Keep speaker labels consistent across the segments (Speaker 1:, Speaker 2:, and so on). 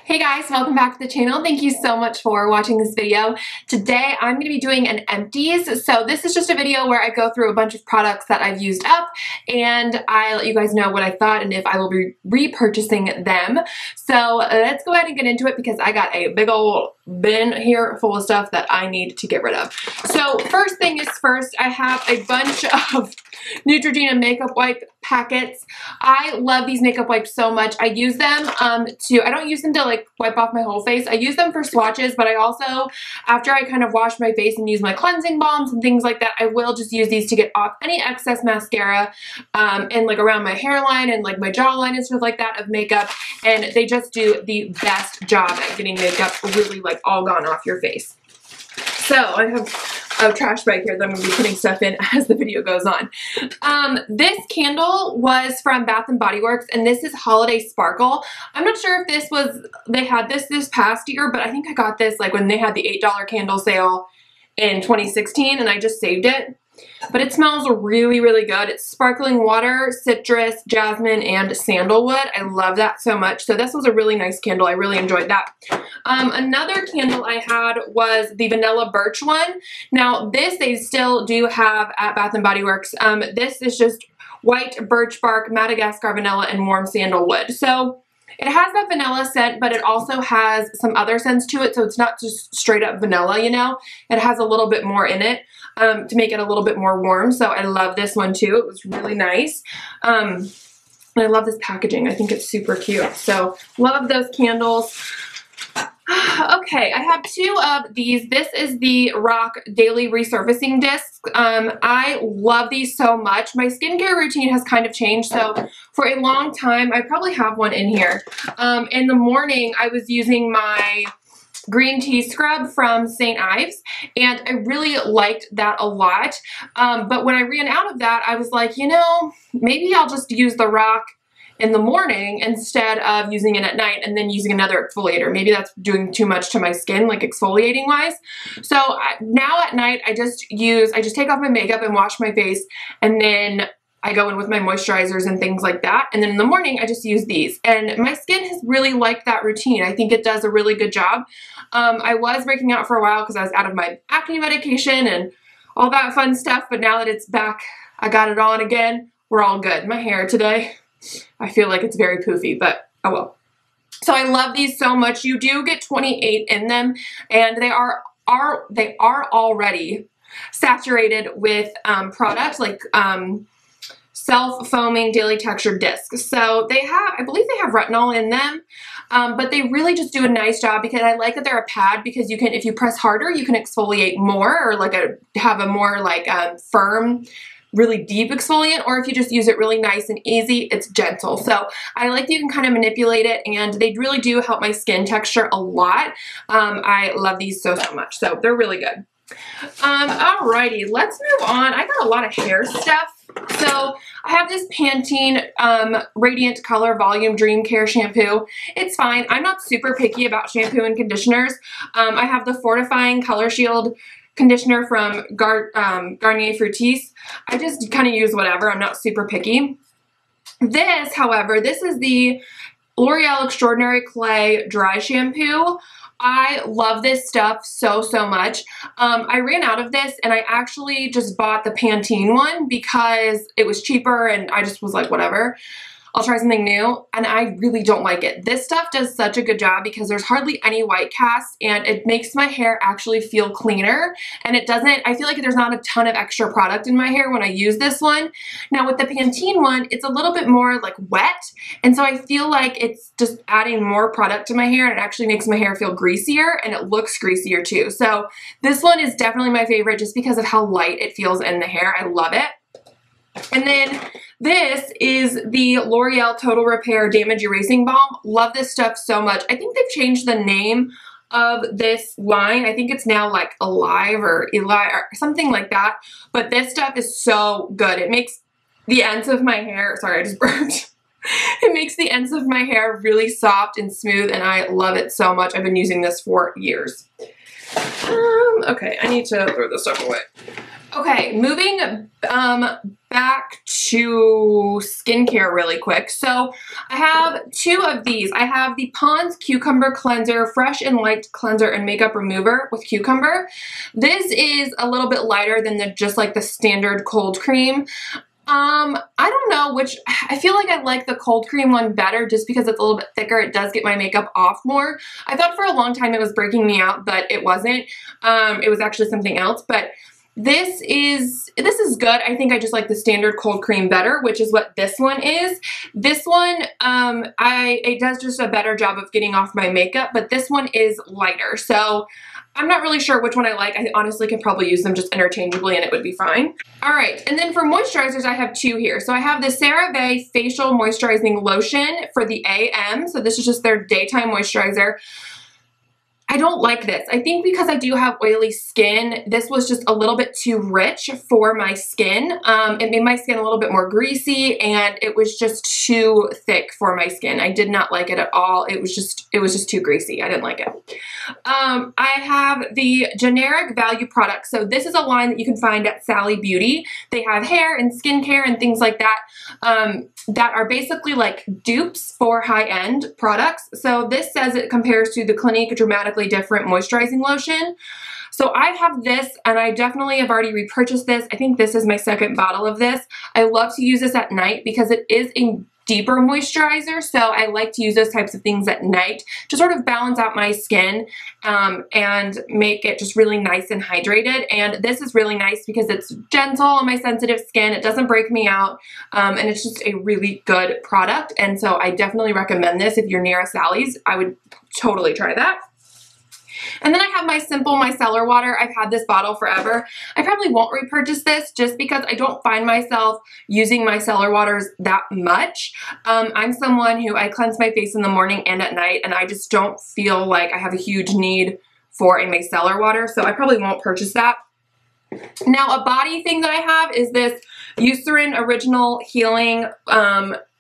Speaker 1: Hey guys, welcome back to the channel. Thank you so much for watching this video. Today I'm going to be doing an empties. So this is just a video where I go through a bunch of products that I've used up and I let you guys know what I thought and if I will be repurchasing them. So let's go ahead and get into it because I got a big old bin here full of stuff that I need to get rid of. So first thing is first, I have a bunch of Neutrogena makeup wipe packets. I love these makeup wipes so much. I use them I don't use them to like wipe off my whole face. I use them for swatches, but I also, after I kind of wash my face and use my cleansing balms and things like that, I will just use these to get off any excess mascara and like around my hairline and like my jawline and stuff like that of makeup. And they just do the best job at getting makeup really like all gone off your face. So I have a trash bag here that I'm going to be putting stuff in as the video goes on. This candle was from Bath & Body Works, and this is Holiday Sparkle. I'm not sure if they had this past year, but I think I got this like when they had the $8 candle sale in 2016, and I just saved it. But it smells really, really good. It's sparkling water, citrus, jasmine, and sandalwood. I love that so much. So this was a really nice candle. I really enjoyed that. Another candle I had was the Vanilla Birch one. Now this they still do have at Bath & Body Works. This is just white birch bark, Madagascar vanilla, and warm sandalwood. So it has that vanilla scent, but it also has some other scents to it, so it's not just straight up vanilla, you know? It has a little bit more in it to make it a little bit more warm, so I love this one too. It was really nice. And I love this packaging. I think it's super cute, so love those candles. Okay, I have two of these. This is the Rock Daily Resurfacing Discs. I love these so much. My skincare routine has kind of changed, so for a long time, I probably have one in here. In the morning, I was using my green tea scrub from St. Ives, and I really liked that a lot. But when I ran out of that, I was like, you know, maybe I'll just use the Rock in the morning instead of using it at night and then using another exfoliator. Maybe that's doing too much to my skin, like exfoliating wise. So now at night, I just take off my makeup and wash my face, and then I go in with my moisturizers and things like that. And then in the morning, I just use these. And my skin has really liked that routine. I think it does a really good job. I was breaking out for a while because I was out of my acne medication and all that fun stuff. But now that it's back, I got it on again. We're all good. My hair today, I feel like it's very poofy, but oh well. So I love these so much. You do get 28 in them, and they are already saturated with products like self-foaming daily textured discs. So they have, I believe they have retinol in them, but they really just do a nice job because I like that they're a pad because you can, if you press harder, you can exfoliate more or like have a more like firm, really deep exfoliant, or if you just use it really nice and easy, it's gentle. So I like that you can kind of manipulate it, and they really do help my skin texture a lot. I love these so much. So they're really good. Alrighty, let's move on. I got a lot of hair stuff. So I have this Pantene Radiant Color Volume Dream Care shampoo. It's fine. I'm not super picky about shampoo and conditioners. I have the Fortifying Color Shield conditioner from Garnier Fructis. I just kind of use whatever. I'm not super picky. This, however, this is the L'Oreal Extraordinary Clay Dry Shampoo. I love this stuff so much. I ran out of this, and I actually just bought the Pantene one because it was cheaper, and I just was like, whatever. I'll try something new, and I really don't like it. This stuff does such a good job because there's hardly any white cast, and it makes my hair actually feel cleaner, and it doesn't, I feel like there's not a ton of extra product in my hair when I use this one. Now with the Pantene one, it's a little bit more like wet, and so I feel like it's just adding more product to my hair, and it actually makes my hair feel greasier, and it looks greasier too. So this one is definitely my favorite just because of how light it feels in the hair. I love it. And then this is the L'Oreal Total Repair Damage Erasing Balm. Love this stuff so much. I think they've changed the name of this line. I think it's now like Alive or Eli or something like that. But this stuff is so good. It makes the ends of my hair, sorry, I just burped. It makes the ends of my hair really soft and smooth, and I love it so much. I've been using this for years. Okay, I need to throw this stuff away. Okay, moving back to skincare really quick. So I have two of these. I have the Pond's Cucumber Cleanser, Fresh and Light Cleanser and Makeup Remover with cucumber. This is a little bit lighter than just like the standard cold cream. I don't know which, I feel like I like the cold cream one better just because it's a little bit thicker. It does get my makeup off more. I thought for a long time it was breaking me out, but it wasn't. It was actually something else, but this is good. I think I just like the standard cold cream better, which is what this one is. This one, it does just a better job of getting off my makeup, but this one is lighter. So I'm not really sure which one I like. I honestly could probably use them just interchangeably and it would be fine. All right, and then for moisturizers, I have two here. So I have the CeraVe Facial Moisturizing Lotion for the AM. So this is just their daytime moisturizer. I don't like this. I think because I do have oily skin, this was just a little bit too rich for my skin. It made my skin a little bit more greasy and it was just too thick for my skin. I did not like it at all. It was just too greasy. I didn't like it. I have the generic value product. So this is a line that you can find at Sally Beauty. They have hair and skincare and things like that that are basically like dupes for high-end products. So this says it compares to the Clinique Dramatically Different Moisturizing Lotion. So I have this and I definitely have already repurchased this. I think this is my second bottle of this. I love to use this at night because it is a deeper moisturizer, so I like to use those types of things at night to sort of balance out my skin and make it just really nice and hydrated. And this is really nice because it's gentle on my sensitive skin. It doesn't break me out, and it's just a really good product. And so I definitely recommend this if you're near a Sally's. I would totally try that. And then I have my Simple Micellar Water. I've had this bottle forever. I probably won't repurchase this just because I don't find myself using micellar waters that much. I'm someone who I cleanse my face in the morning and at night, and I just don't feel like I have a huge need for a micellar water, so I probably won't purchase that. Now, a body thing that I have is this Eucerin Original Healing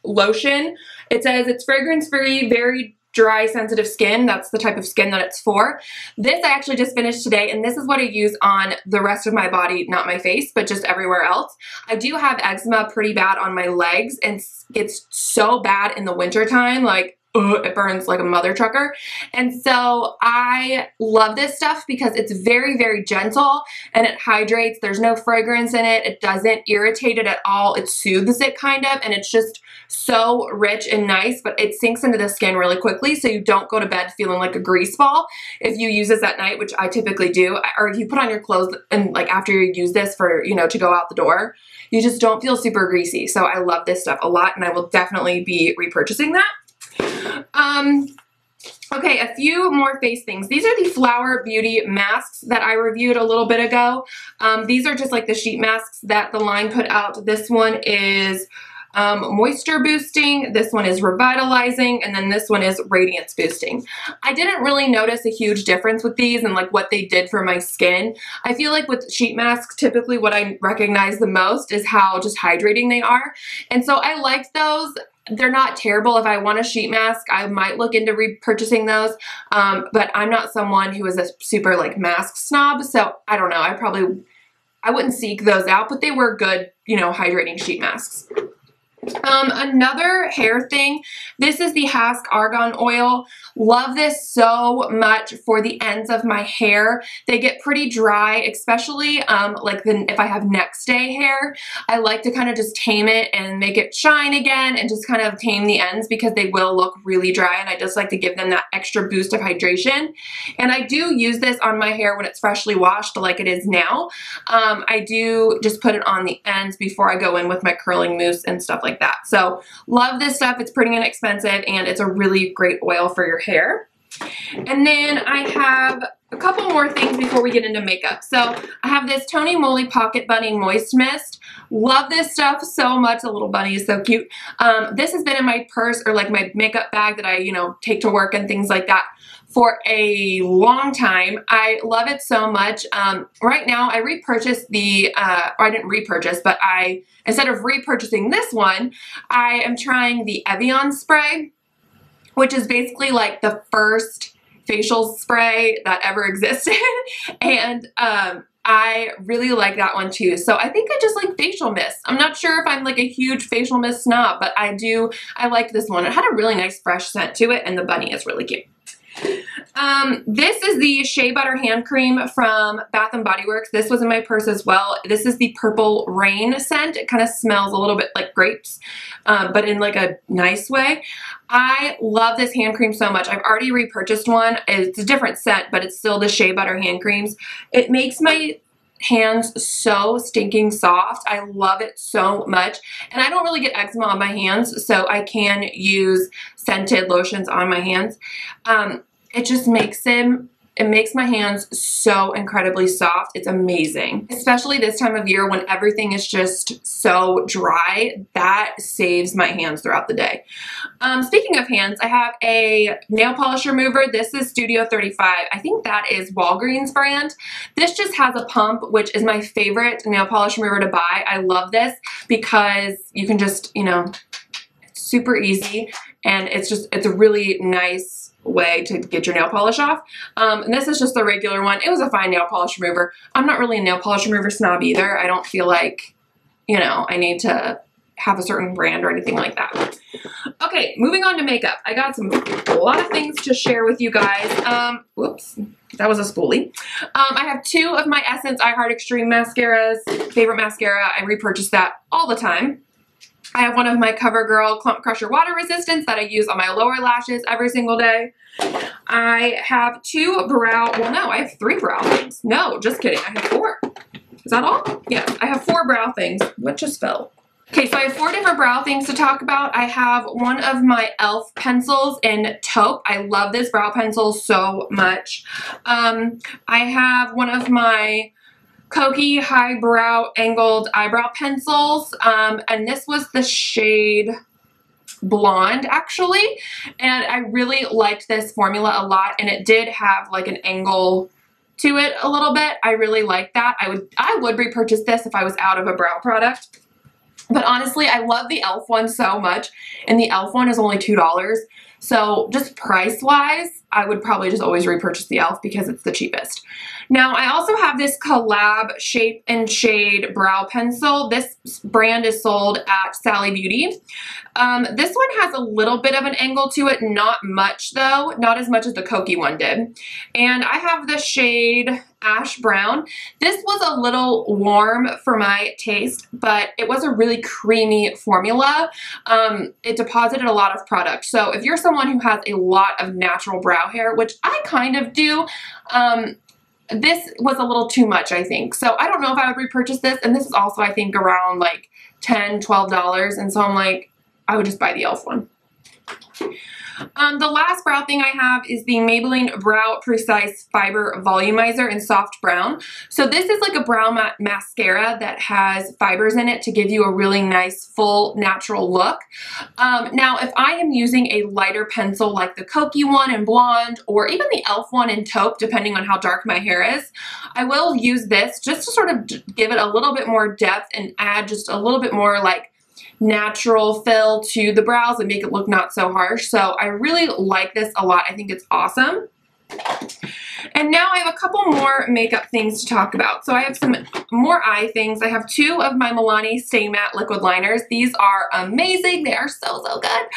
Speaker 1: Lotion. It says it's fragrance-free, very dry, sensitive skin. That's the type of skin that it's for. This I actually just finished today, and this is what I use on the rest of my body, not my face, but just everywhere else. I do have eczema pretty bad on my legs, and it's so bad in the wintertime, like, it burns like a mother trucker. And so I love this stuff because it's very, very gentle and it hydrates. There's no fragrance in it. It doesn't irritate it at all. It soothes it kind of, and it's just so rich and nice, but it sinks into the skin really quickly, so you don't go to bed feeling like a grease ball if you use this at night, which I typically do, or if you put on your clothes and like after you use this for, you know, to go out the door, you just don't feel super greasy. So I love this stuff a lot, and I will definitely be repurchasing that. Okay, a few more face things. These are the Flower Beauty masks that I reviewed a little bit ago. These are just like the sheet masks that the line put out. This one is moisture boosting, this one is revitalizing, and then this one is radiance boosting. I didn't really notice a huge difference with these and like what they did for my skin. I feel like with sheet masks, typically what I recognize the most is how just hydrating they are. And so I liked those. They're not terrible. If I want a sheet mask, I might look into repurchasing those, but I'm not someone who is a super like mask snob, so I don't know. I wouldn't seek those out, but they were good, you know, hydrating sheet masks. Another hair thing, this is the Hask Argan Oil. Love this so much for the ends of my hair. They get pretty dry, especially if I have next day hair. I like to kind of just tame it and make it shine again and just kind of tame the ends because they will look really dry, and I just like to give them that extra boost of hydration. And I do use this on my hair when it's freshly washed like it is now. I do just put it on the ends before I go in with my curling mousse and stuff like that. So love this stuff. It's pretty inexpensive and it's a really great oil for your hair. And then I have a couple more things before we get into makeup. So I have this Tony Moly Pocket Bunny Moist Mist. Love this stuff so much. The little bunny is so cute. This has been in my purse or like my makeup bag that I, you know, take to work and things like that for a long time. I love it so much. Right now I repurchased the, or I didn't repurchase, but instead of repurchasing this one, I am trying the Evian spray, which is basically like the first facial spray that ever existed. And I really like that one too. So I think I just like facial mist. I'm not sure if I'm like a huge facial mist snob, but I like this one. It had a really nice fresh scent to it, and the bunny is really cute. This is the Shea Butter Hand Cream from Bath & Body Works. This was in my purse as well. This is the Purple Rain scent. It kind of smells a little bit like grapes, but in like a nice way. I love this hand cream so much. I've already repurchased one. It's a different scent, but it's still the Shea Butter hand creams. It makes my hands so stinking soft. I love it so much. And I don't really get eczema on my hands, so I can use scented lotions on my hands. It just makes it makes my hands so incredibly soft. It's amazing. Especially this time of year when everything is just so dry. That saves my hands throughout the day. Speaking of hands, I have a nail polish remover. This is Studio 35. I think that is Walgreens brand. This just has a pump, which is my favorite nail polish remover to buy. I love this because you can just, you know, it's super easy, and it's a really nice way to get your nail polish off. And this is just the regular one. It was a fine nail polish remover. I'm not really a nail polish remover snob either. I don't feel like, you know, I need to have a certain brand or anything like that. Okay, moving on to makeup. I got a lot of things to share with you guys. Whoops, that was a spoolie. I have two of my Essence I Heart Extreme mascaras. Favorite mascara. I repurchase that all the time. I have one of my CoverGirl Clump Crusher Water Resistance that I use on my lower lashes every single day. I have I have 3 brow things. No, just kidding. I have 4. Is that all? Yes, I have 4 brow things. What just fell? Okay, so I have 4 different brow things to talk about. I have one of my e.l.f. pencils in taupe. I love this brow pencil so much. I have one of my Kokie Highbrow Angled Eyebrow Pencils, and this was the shade Blonde, actually, and I really liked this formula a lot, and it did have like an angle to it a little bit. I really liked that. I would repurchase this if I was out of a brow product, but honestly, I love the e.l.f. one so much, and the e.l.f. one is only $2, so just price-wise, I would probably just always repurchase the e.l.f. because it's the cheapest. Now, I also have this Collab Shape and Shade Brow Pencil. This brand is sold at Sally Beauty. This one has a little bit of an angle to it, not much though, not as much as the Kokie one did. And I have the shade Ash Brown. This was a little warm for my taste, but it was a really creamy formula. It deposited a lot of product. So if you're someone who has a lot of natural brow hair, which I kind of do, this was a little too much, I think. So I don't know if I would repurchase this. And this is also, I think, around like $10, $12. And so I'm like, I would just buy the e.l.f. one. The last brow thing I have is the Maybelline Brow Precise Fiber Volumizer in Soft Brown. So this is like a brow mascara that has fibers in it to give you a really nice, full, natural look. Now, if I am using a lighter pencil like the Kokie one in Blonde, or even the e.l.f. one in Taupe, depending on how dark my hair is, I will use this just to sort of give it a little bit more depth and add just a little bit more like natural fill to the brows and make it look not so harsh. So I really like this a lot. I think it's awesome. And now I have a couple more makeup things to talk about. So I have some more eye things. I have 2 of my Milani Stay Matte liquid liners. These are amazing. They are so, so good.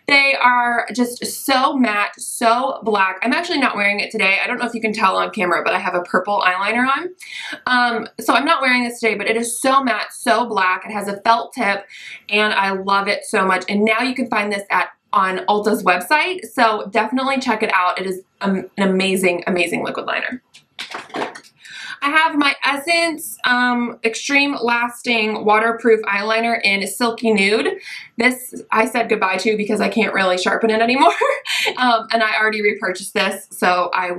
Speaker 1: They are just so matte, so black. I'm actually not wearing it today. I don't know if you can tell on camera, but I have a purple eyeliner on. So I'm not wearing this today, but it is so matte, so black. It has a felt tip, and I love it so much. And now you can find this on Ulta's website, so definitely check it out. It is an amazing, amazing liquid liner. I have my Essence Extreme Lasting Waterproof Eyeliner in Silky Nude. This I said goodbye to because I can't really sharpen it anymore. And I already repurchased this, so I've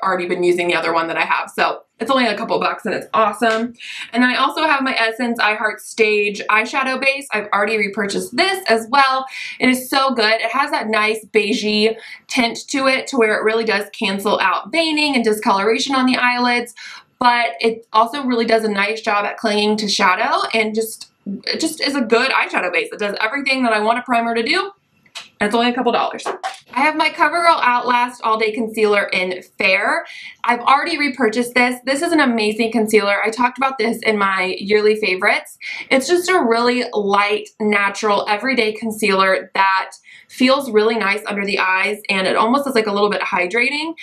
Speaker 1: already been using the other one that I have. So it's only a couple bucks and it's awesome. And then I also have my Essence I Heart Stage eyeshadow base. I've already repurchased this as well. It is so good. It has that nice beigey tint to it to where it really does cancel out veining and discoloration on the eyelids, but it also really does a nice job at clinging to shadow, and it just is a good eyeshadow base. It does everything that I want a primer to do. and it's only a couple dollars. I have my CoverGirl Outlast All Day Concealer in Fair. I've already repurchased this. This is an amazing concealer. I talked about this in my yearly favorites. It's just a really light, natural, everyday concealer that feels really nice under the eyes, and it almost is like a little bit hydrating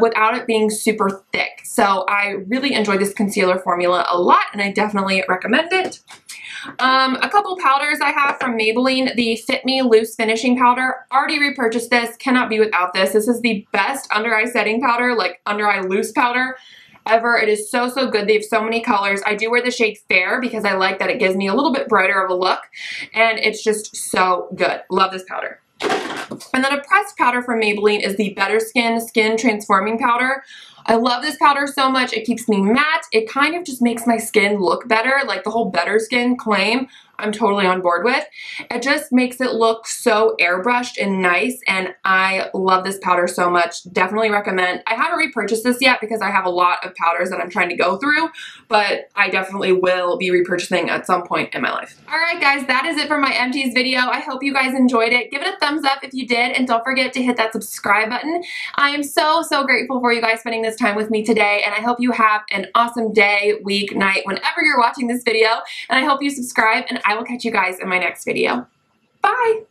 Speaker 1: without it being super thick. So I really enjoy this concealer formula a lot, and I definitely recommend it. A couple powders I have from Maybelline, the Fit Me Loose Finishing Powder. Already repurchased this, cannot be without this. This is the best under eye setting powder, like under eye loose powder ever. It is so, so good. They have so many colors. I do wear the shade Fair because I like that it gives me a little bit brighter of a look, and it's just so good. Love this powder. And then a pressed powder from Maybelline is the Better Skin Transforming Powder. I love this powder so much. It keeps me matte. It kind of just makes my skin look better, like the whole Better Skin claim. I'm totally on board with. It just makes it look so airbrushed and nice, and I love this powder so much. Definitely recommend. I haven't repurchased this yet because I have a lot of powders that I'm trying to go through, but I definitely will be repurchasing at some point in my life. Alright guys, that is it for my empties video. I hope you guys enjoyed it. Give it a thumbs up if you did, and don't forget to hit that subscribe button. I am so, so grateful for you guys spending this time with me today, and I hope you have an awesome day, week, night, whenever you're watching this video, and I hope you subscribe, and I will catch you guys in my next video. Bye!